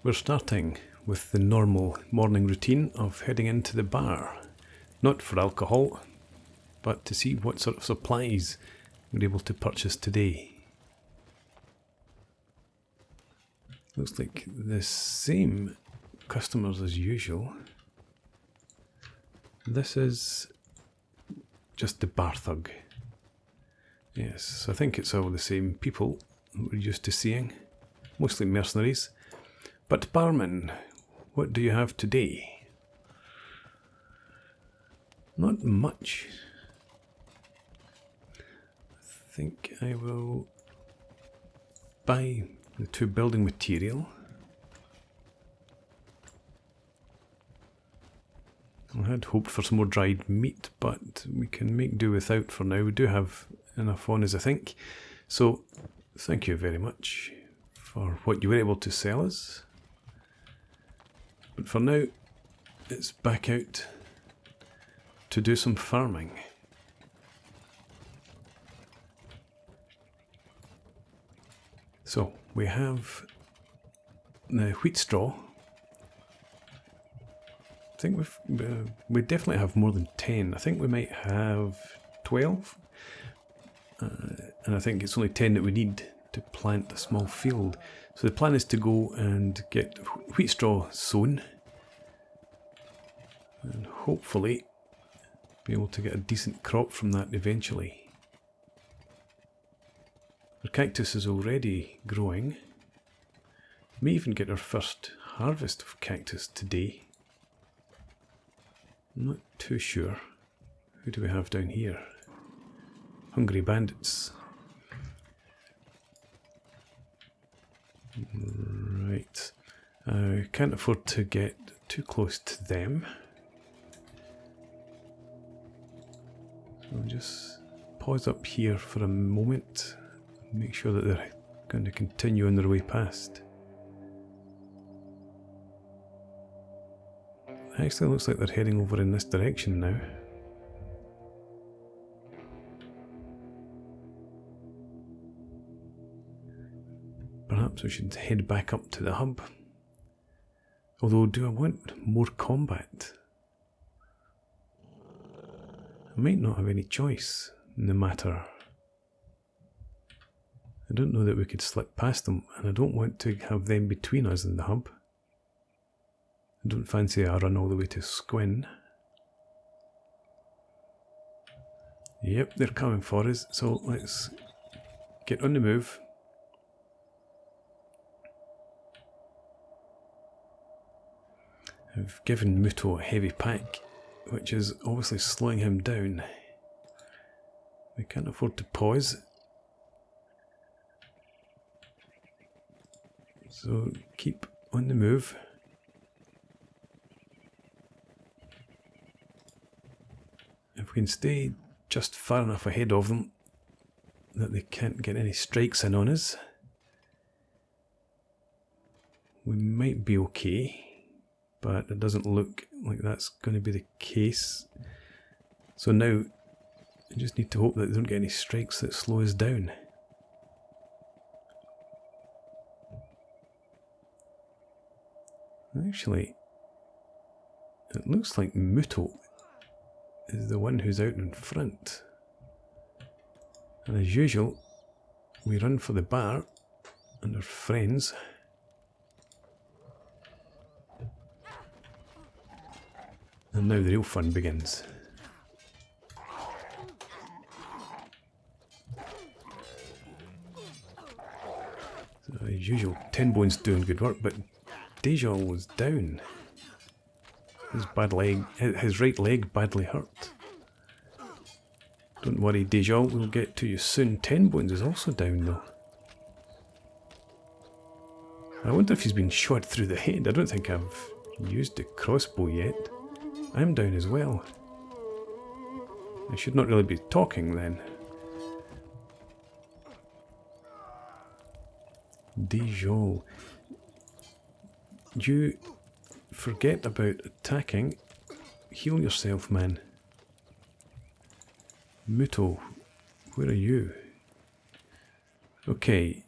We're starting with the normal morning routine of heading into the bar. Not for alcohol, but to see what sort of supplies we're able to purchase today. Looks like the same customers as usual. This is just the bar thug. Yes, so I think it's all the same people we're used to seeing. Mostly mercenaries. But barman, what do you have today? Not much. I think I will buy the 2 building material. I had hoped for some more dried meat, but we can make do without for now. We do have enough on us, I think. So, thank you very much for what you were able to sell us. But for now, it's back out to do some farming. So, we have the wheat straw. I think we definitely have more than 10. I think we might have 12. And I think it's only 10 that we need to plant a small field. So the plan is to go and get wheat straw sown. And hopefully be able to get a decent crop from that eventually. Our cactus is already growing. May even get our first harvest of cactus today. I'm not too sure. Who do we have down here? Hungry bandits. Right. Can't afford to get too close to them. So I'll just pause up here for a moment. Make sure that they're going to continue on their way past. Actually, looks like they're heading over in this direction now. Perhaps we should head back up to the hub. Although, do I want more combat? I might not have any choice in the matter. I don't know that we could slip past them, and I don't want to have them between us and the hub. I don't fancy a run all the way to Squin. Yep, they're coming for us, so let's get on the move. I've given Muto a heavy pack, which is obviously slowing him down. We can't afford to pause. So keep on the move. If we can stay just far enough ahead of them that they can't get any strikes in on us, we might be okay. But it doesn't look like that's going to be the case. So now, I just need to hope that they don't get any strikes that slow us down. Actually, it looks like Muto is the one who's out in front. And as usual, we run for the bar and our friends. And now the real fun begins. So as usual, Ten Bones doing good work, but Dejal was down. His right leg badly hurt. Don't worry, Dejal, we'll get to you soon. Ten Bones is also down though. I wonder if he's been shot through the head. I don't think I've used the crossbow yet. I'm down as well. I should not really be talking then. Dejal. You forget about attacking. Heal yourself, man. Muto, where are you? Okay.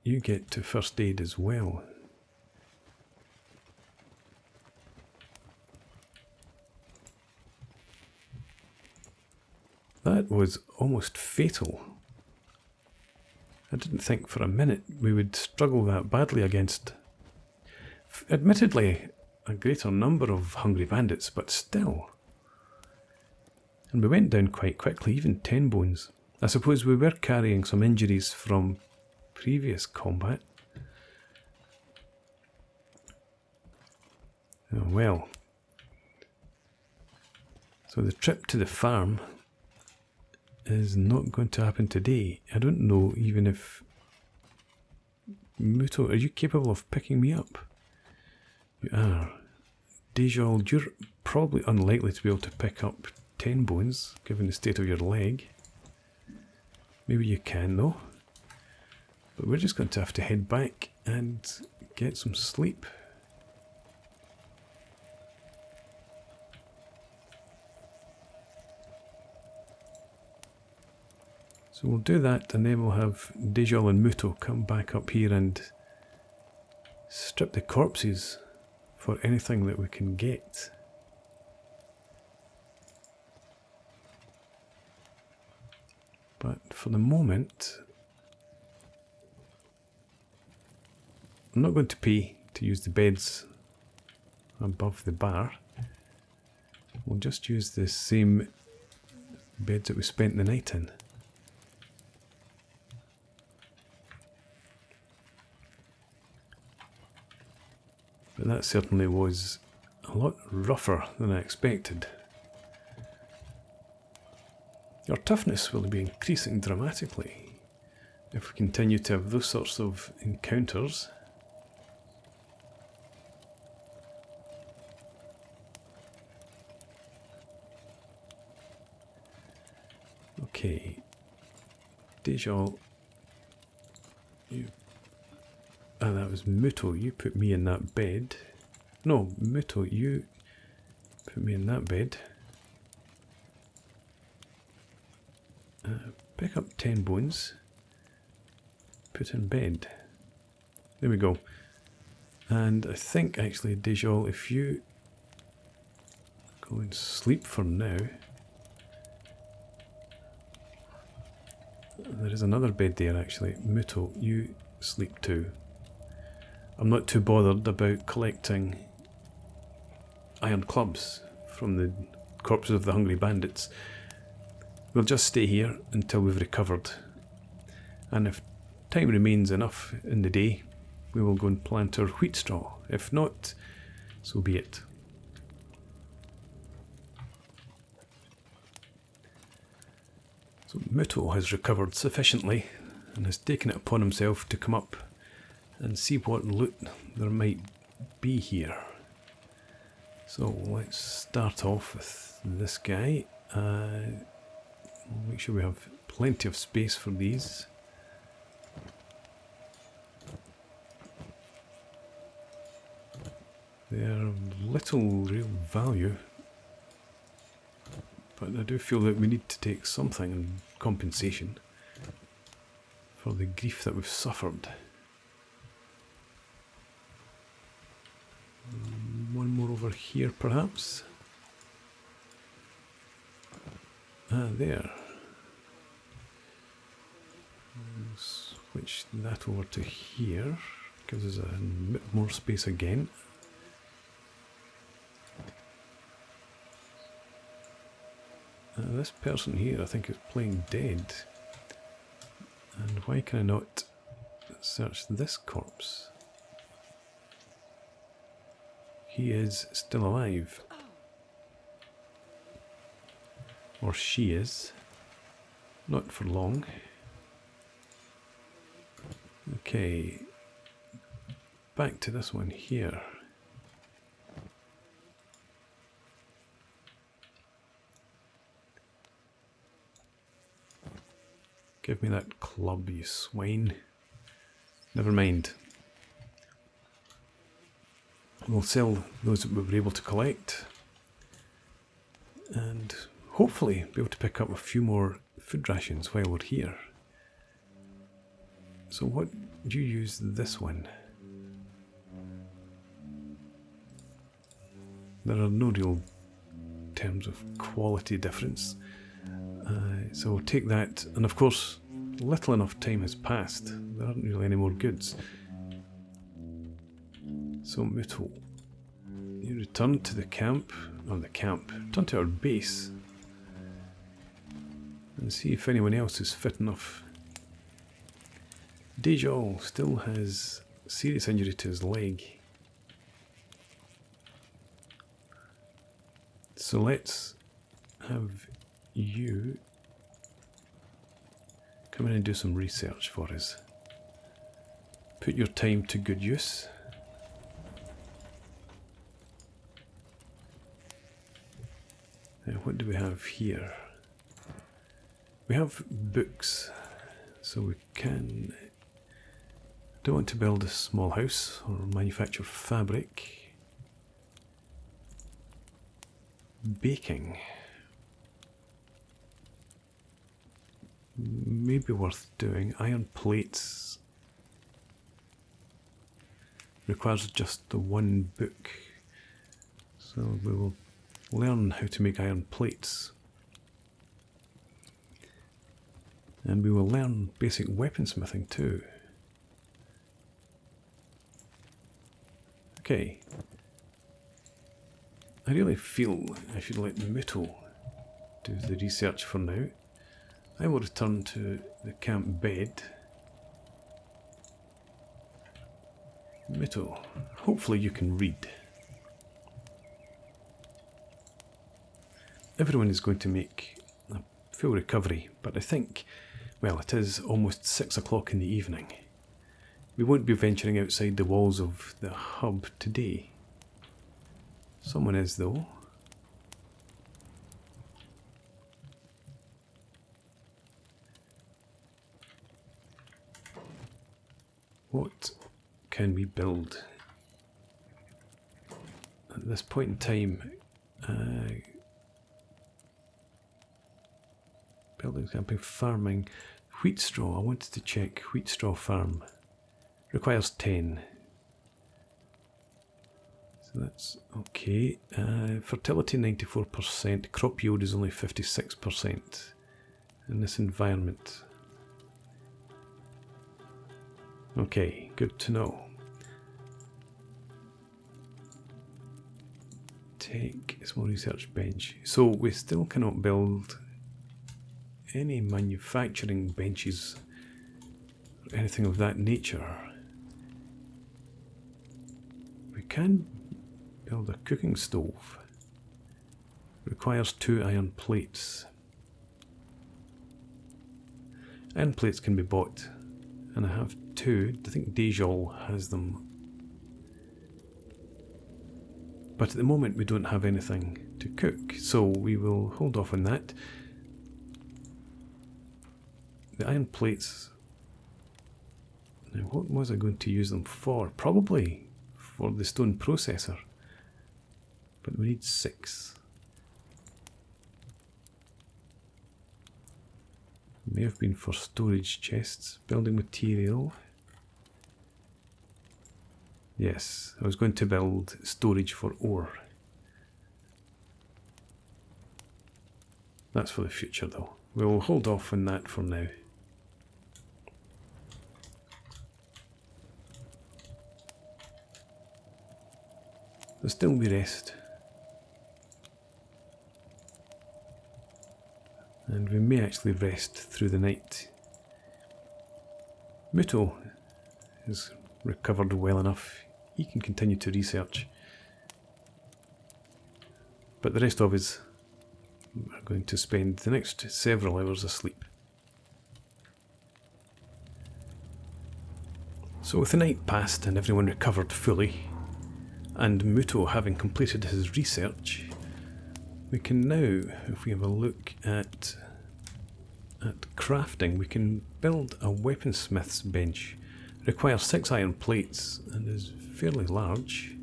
You get to first aid as well. That was almost fatal. I didn't think for a minute we would struggle that badly against, admittedly, a greater number of hungry bandits, but still. And we went down quite quickly, even 10 bones. I suppose we were carrying some injuries from previous combat. Oh well. So the trip to the farm is not going to happen today. I don't know even if... Muto, are you capable of picking me up? You are. Dejol, you're probably unlikely to be able to pick up 10 bones, given the state of your leg. Maybe you can though. But we're just going to have to head back and get some sleep. So we'll do that, and then we'll have Dejol and Muto come back up here and strip the corpses for anything that we can get. But for the moment, I'm not going to pay to use the beds above the bar. We'll just use the same beds that we spent the night in. But that certainly was a lot rougher than I expected. Our toughness will be increasing dramatically if we continue to have those sorts of encounters. Okay, Dejol, you... Ah, that was Muto, you put me in that bed. No, Muto, you put me in that bed. Pick up 10 bones. Put in bed. There we go. And I think actually, Dejol, if you go and sleep for now. There is another bed there actually. Muto, you sleep too. I'm not too bothered about collecting iron clubs from the corpses of the hungry bandits. We'll just stay here until we've recovered. And if time remains enough in the day, we will go and plant our wheat straw. If not, so be it. So Muto has recovered sufficiently and has taken it upon himself to come up and see what loot there might be here. So let's start off with this guy. We'll make sure we have plenty of space for these. They're little real value, but I do feel that we need to take something in compensation for the grief that we've suffered. One more over here, perhaps. Ah, there. Switch that over to here. Gives us a bit more space again. This person here, I think, is playing dead. And why can I not search this corpse? He is still alive. Or she is. Not for long. Okay. Back to this one here. Give me that club, you swine. Never mind. We'll sell those that we were able to collect. And hopefully be able to pick up a few more food rations while we're here. So what do you use this one? There are no real terms of quality difference. So we'll take that, and of course, little enough time has passed. There aren't really any more goods. So Muto, you return to the camp, return to our base, and see if anyone else is fit enough. Dejol still has serious injury to his leg. So let's have you come in and do some research for us. Put your time to good use. Now what do we have here? We have books, so we can... Don't want to build a small house or manufacture fabric. Baking. Maybe worth doing. Iron plates. Requires just the one book. So we will learn how to make iron plates. And we will learn basic weaponsmithing too. Okay. I really feel I should let Muto do the research for now. I will return to the camp bed. Muto, hopefully you can read. Everyone is going to make a full recovery, but I think, well, it is almost 6 o'clock in the evening. We won't be venturing outside the walls of the hub today. Someone is, though. What can we build? At this point in time, building, camping, farming, wheat straw. I wanted to check wheat straw farm. Requires 10. So that's okay. Fertility 94%. Crop yield is only 56% in this environment. Okay, good to know. Take a small research bench. So we still cannot build any manufacturing benches or anything of that nature. We can build a cooking stove. Requires 2 iron plates. Iron plates can be bought, and I have 2. I think Dejol has them. But at the moment we don't have anything to cook, so we will hold off on that. The iron plates, now what was I going to use them for? Probably for the stone processor, but we need 6. May have been for storage chests, building material. Yes, I was going to build storage for ore. That's for the future though. We'll hold off on that for now. There'll still be rest. And we may actually rest through the night. Muto has recovered well enough. He can continue to research. But the rest of us are going to spend the next several hours asleep. So with the night passed and everyone recovered fully, and Muto having completed his research, we can now, if we have a look at crafting, we can build a weaponsmith's bench. It requires 6 iron plates and is fairly large,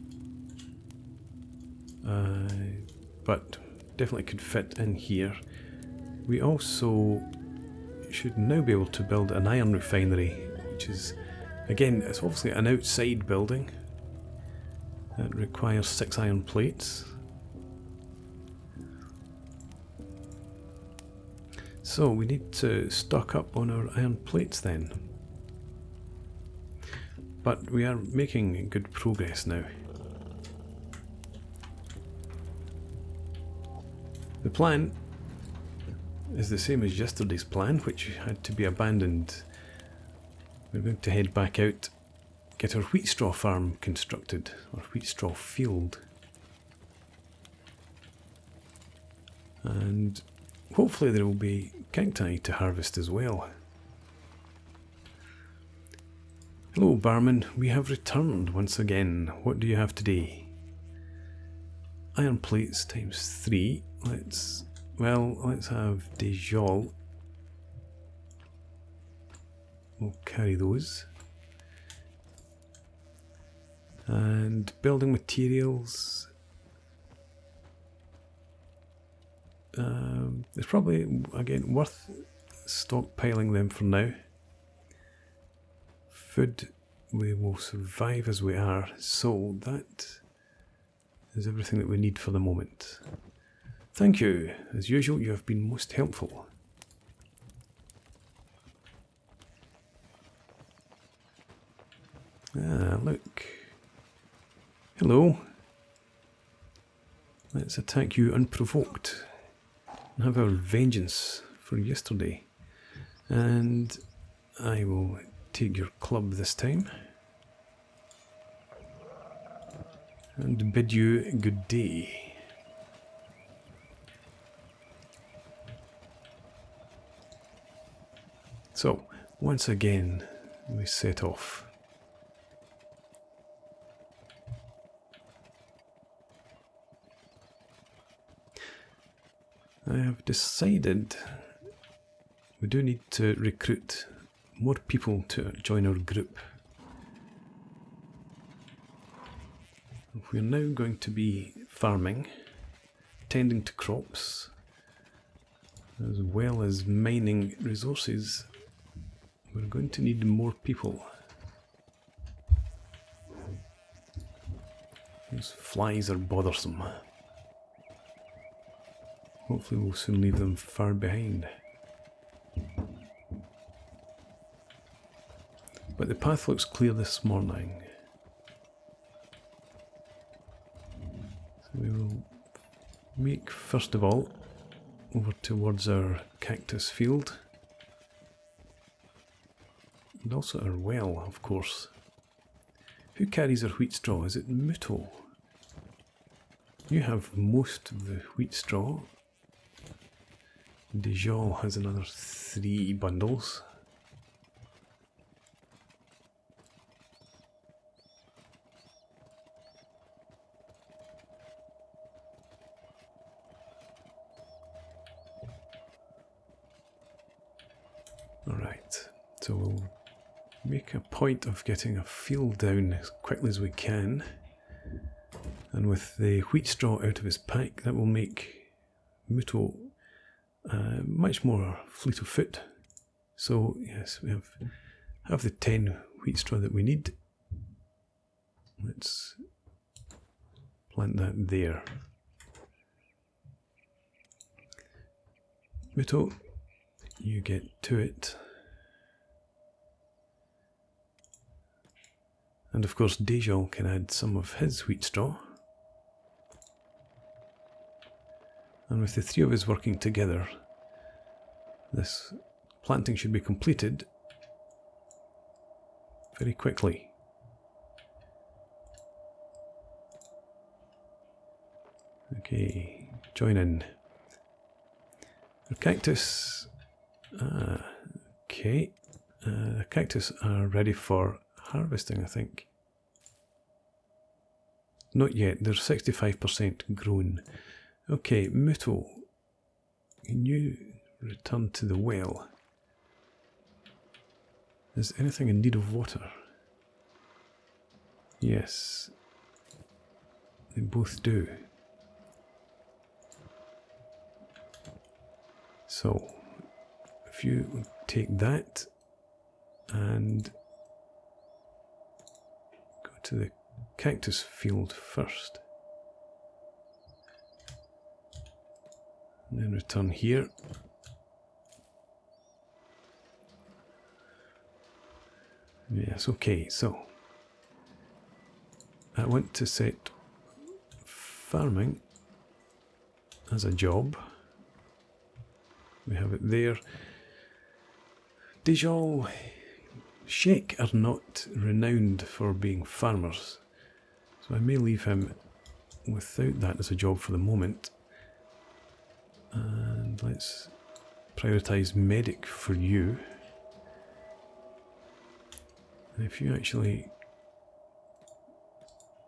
but definitely could fit in here. We also should now be able to build an iron refinery, which is, again, it's obviously an outside building. It requires 6 iron plates. So we need to stock up on our iron plates then. But we are making good progress now. The plan is the same as yesterday's plan, which had to be abandoned. We're going to head back out, get our wheat straw farm constructed, or wheat straw field. And hopefully there will be cacti to harvest as well. Hello barman, we have returned once again. What do you have today? Iron plates times 3. Let's have Dejol. We'll carry those. And building materials. It's probably, again, worth stockpiling them for now. Food, we will survive as we are, so that is everything that we need for the moment. Thank you. As usual, you have been most helpful. Ah, look. Hello. Let's attack you unprovoked and have our vengeance for yesterday. And I will take your club this time and bid you good day. So, once again, we set off. I have decided we do need to recruit more people to join our group. We're now going to be farming, tending to crops, as well as mining resources. We're going to need more people. Those flies are bothersome. Hopefully we'll soon leave them far behind. But the path looks clear this morning. So we will make, first of all, over towards our cactus field. And also our well, of course. Who carries our wheat straw? Is it Muto? You have most of the wheat straw. Dejol has another 3 bundles. Alright, so we'll make a point of getting a field down as quickly as we can. And with the wheat straw out of his pack, that will make Muto much more fleet of foot. So yes, we have the 10 wheat straw that we need. Let's plant that there. Muto, you get to it. And of course Dejol can add some of his wheat straw. And with the 3 of us working together, this planting should be completed very quickly. Okay, join in. The cactus, okay, the cactus are ready for harvesting, I think. Not yet, they're 65% grown. Okay, Muto, can you return to the well? Is anything in need of water? Yes, they both do. So, if you take that and go to the cactus field first. And then return here. Yes, okay, so I want to set farming as a job. We have it there. Dijal Sheik are not renowned for being farmers, so I may leave him without that as a job for the moment. And let's prioritise medic for you. And if you actually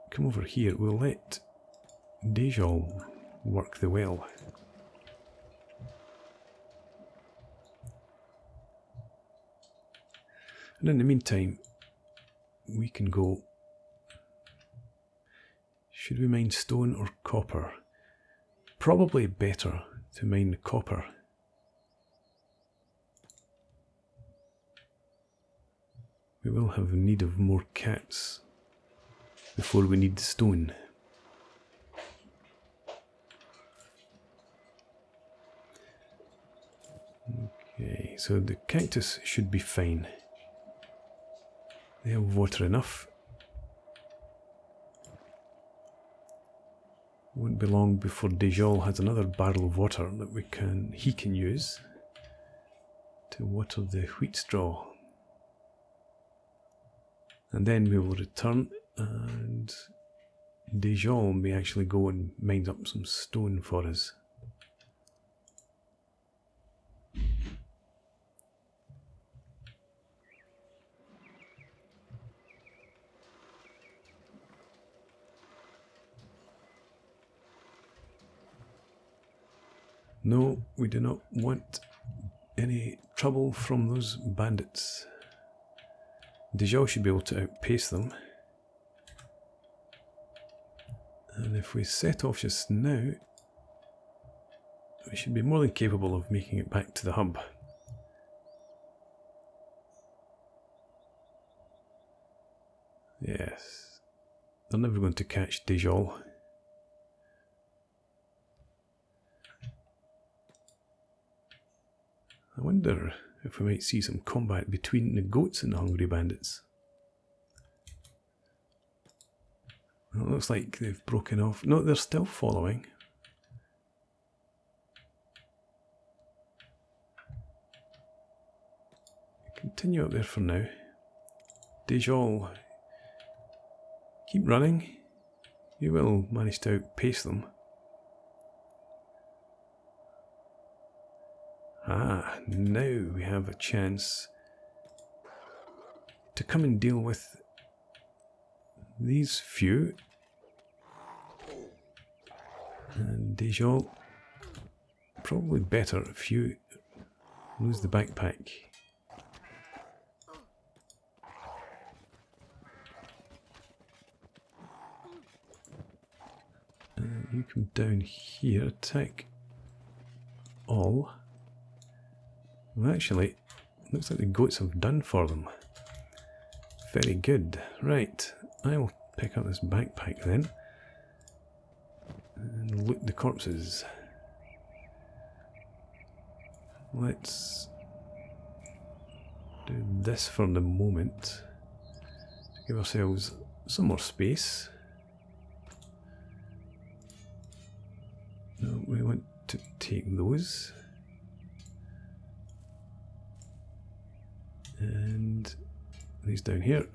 come over here, we'll let Dijal work the well. And in the meantime, we can go. Should we mine stone or copper? Probably better to mine the copper. We will have need of more cats before we need the stone. Okay, so the cactus should be fine. They have water enough. Won't be long before Dijal has another barrel of water that he can use to water the wheat straw. And then we will return, and Dijal may actually go and mine up some stone for us. No, we do not want any trouble from those bandits. Dijal should be able to outpace them. And if we set off just now, we should be more than capable of making it back to the hub. Yes, they're never going to catch Dijal. I wonder if we might see some combat between the goats and the hungry bandits. Well, it looks like they've broken off. No, they're still following. Continue up there for now. Dijal, keep running. You will manage to outpace them. Ah, now we have a chance to come and deal with these few. And Dijal, probably better if you lose the backpack. You come down here, attack all. Well, actually, looks like the goats have done for them. Very good. Right, I'll pick up this backpack then and loot the corpses. Let's do this for the moment to give ourselves some more space. No, we want to take those. And these down here.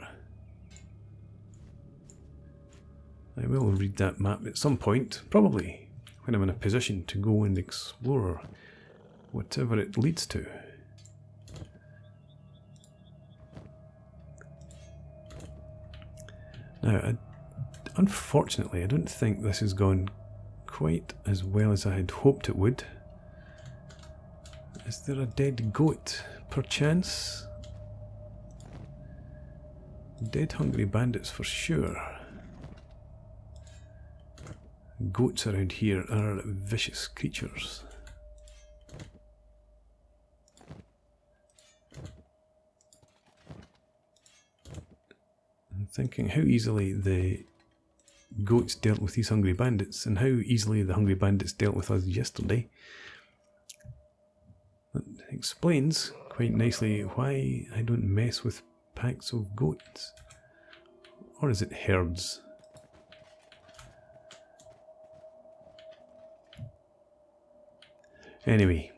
I will read that map at some point, probably when I'm in a position to go and explore whatever it leads to. Now, unfortunately, I don't think this has gone quite as well as I had hoped it would. Is there a dead goat, perchance? Dead hungry bandits for sure. Goats around here are vicious creatures. I'm thinking how easily the goats dealt with these hungry bandits and how easily the hungry bandits dealt with us yesterday. That explains quite nicely why I don't mess with packs of goats. Or is it herds? Anyway,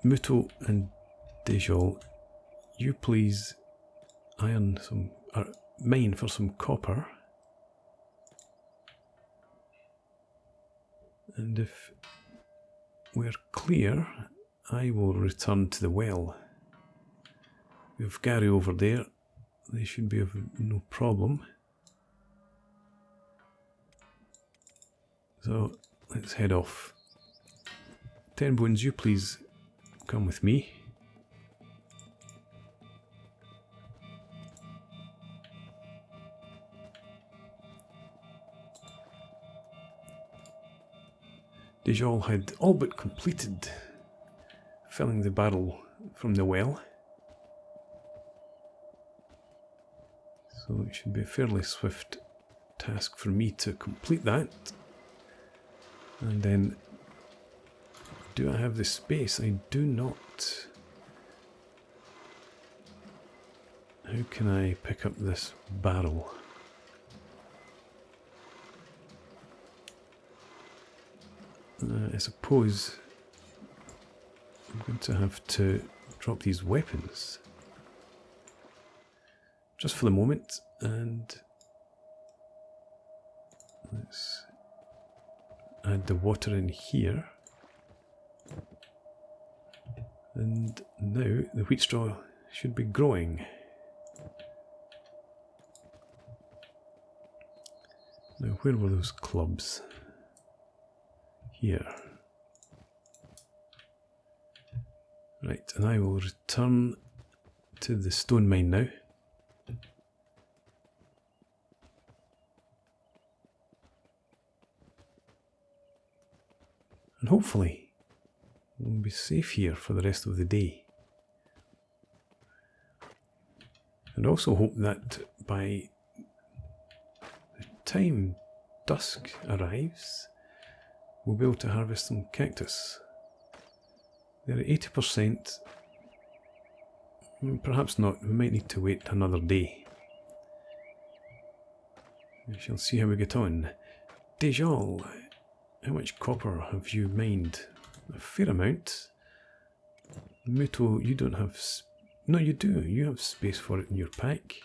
Muto and Dejol, you please mine for some copper. And if we're clear, I will return to the well. We have Gary over there. They should be of no problem. So let's head off. 10 Bones, you please come with me. Dejol had all but completed filling the barrel from the well. So it should be a fairly swift task for me to complete that. And then, do I have the space? I do not. How can I pick up this barrel? I suppose I'm going to have to drop these weapons just for the moment, and let's add the water in here. And now the wheat straw should be growing. Now, where were those clubs? Here. Right, and I will return to the stone mine now. And hopefully we'll be safe here for the rest of the day. And also hope that by the time dusk arrives, we'll be able to harvest some cactus. They're at 80%. Perhaps not. We might need to wait another day. We shall see how we get on. Dejol, how much copper have you mined? A fair amount. Muto, you don't have... No, you do. You have space for it in your pack.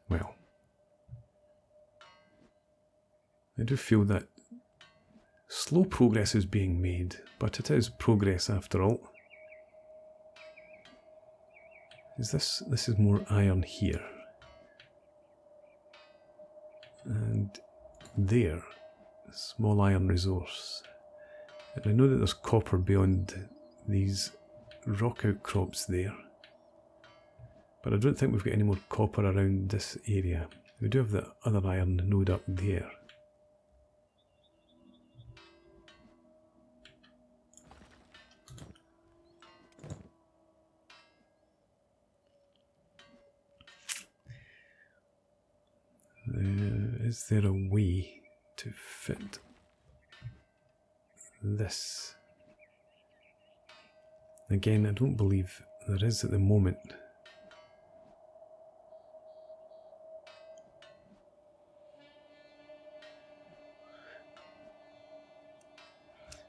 Well, I do feel that slow progress is being made, but it is progress after all. This is more iron here. And there, a small iron resource. And I know that there's copper beyond these rock outcrops there. But I don't think we've got any more copper around this area. We do have the other iron node up there. Is there a way to fit this? Again, I don't believe there is at the moment.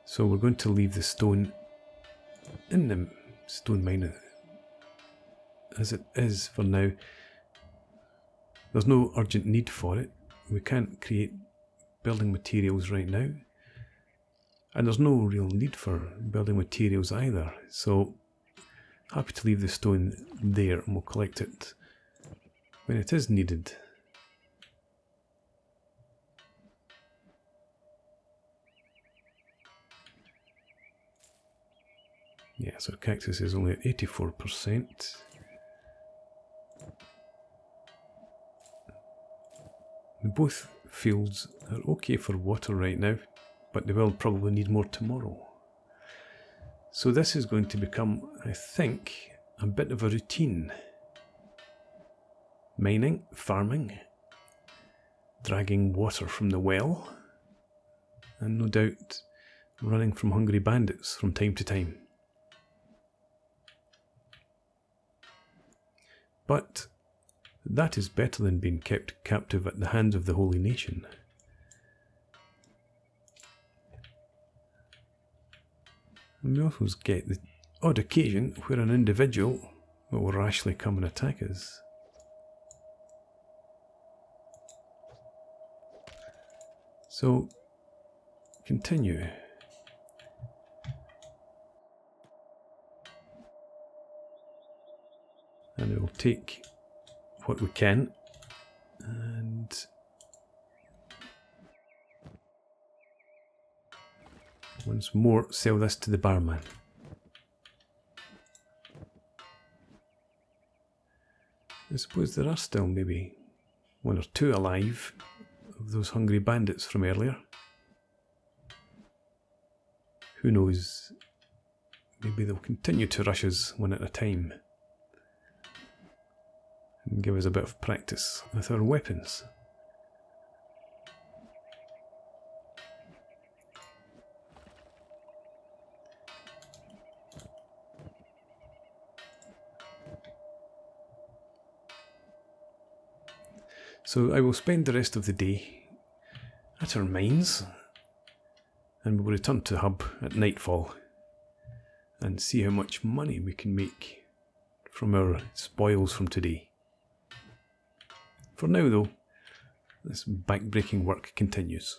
So we're going to leave the stone in the stone mine as it is for now. There's no urgent need for it. We can't create building materials right now. And there's no real need for building materials either. So happy to leave the stone there and we'll collect it when it is needed. Yeah, so cactus is only at 84%. Both fields are okay for water right now, but they will probably need more tomorrow. So this is going to become, I think, a bit of a routine. Mining, farming, dragging water from the well, and no doubt running from hungry bandits from time to time. But that is better than being kept captive at the hands of the holy nation. And we also get the odd occasion where an individual will rashly come and attack us. So, continue. And we'll take what we can and once more sell this to the barman. I suppose there are still maybe one or two alive of those hungry bandits from earlier. Who knows, maybe they'll continue to rush us one at a time and give us a bit of practice with our weapons. So I will spend the rest of the day at our mines, and we'll return to Hub at nightfall and see how much money we can make from our spoils from today. For now though, this backbreaking work continues.